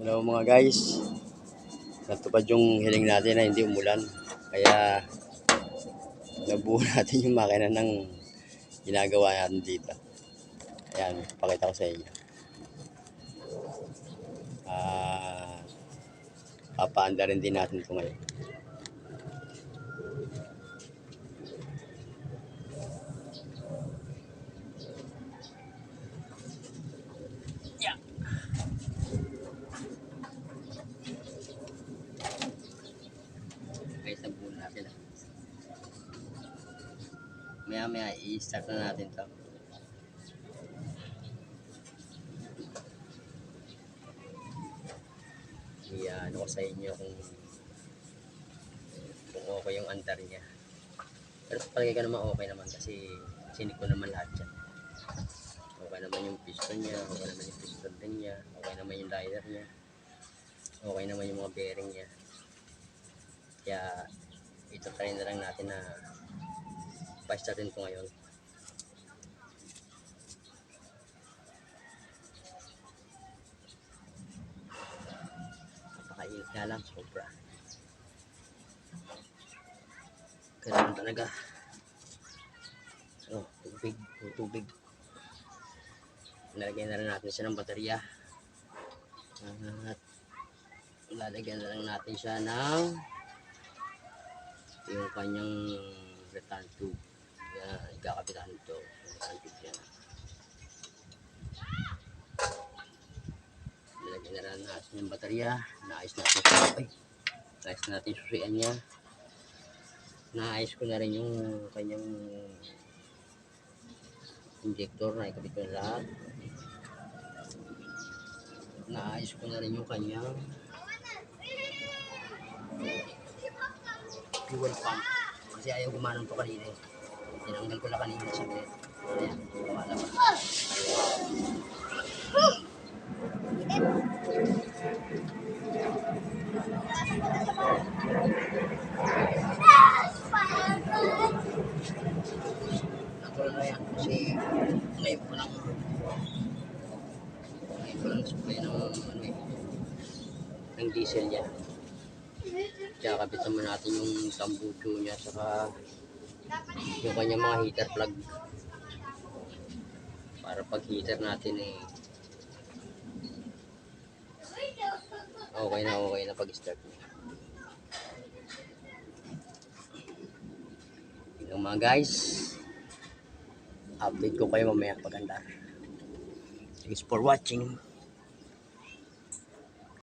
Hello mga guys, natupad yung hiling natin na hindi umulan. Kaya nabuo natin yung makina ng ginagawa natin dito. Ayan, pakita ko sa inyo. Papaanda rin din natin ito ngayon. Yeah. Guys, nabuo natin. Maya i-start na natin ito. Ano ko sa inyo kung okay yung andar niya. Pero sa palagay ko naman okay naman kasi sinig ko naman lahat yan. Okay naman yung piston niya, okay naman yung piston din niya, okay naman yung liner niya, okay naman yung mga bearing niya. Kaya ito try na lang natin na pa-startin ko ngayon. Napakainit nga lang, sobra. Kailangan talaga tubig. Nalagyan na rin natin siya ng baterya. At lalagyan na lang natin siya ng yung kanyang return tube. Yan, ikakapitan ito. Return tube yan. Nalagyan na rin natin yung baterya. Naayos natin siya. Naayos natin yung susian niya. Naayos ko na rin yung kanyang injector na ikabit ko na lahat. Naayos ko na rin yung kanyang fuel pump kasi ayaw gumanong to kanina. Tinanggal ko lang kanina sa bed. Ayan, lumalabas. Natural na yan kasi ngayon ko lang supply ng diesel niya. Kaya kabit naman natin yung tambucho niya saka yung kanya mga heater plug para pag heater natin okay na pag start niya. Yung mga guys, update ko kayo mamaya pag andar. Thanks for watching.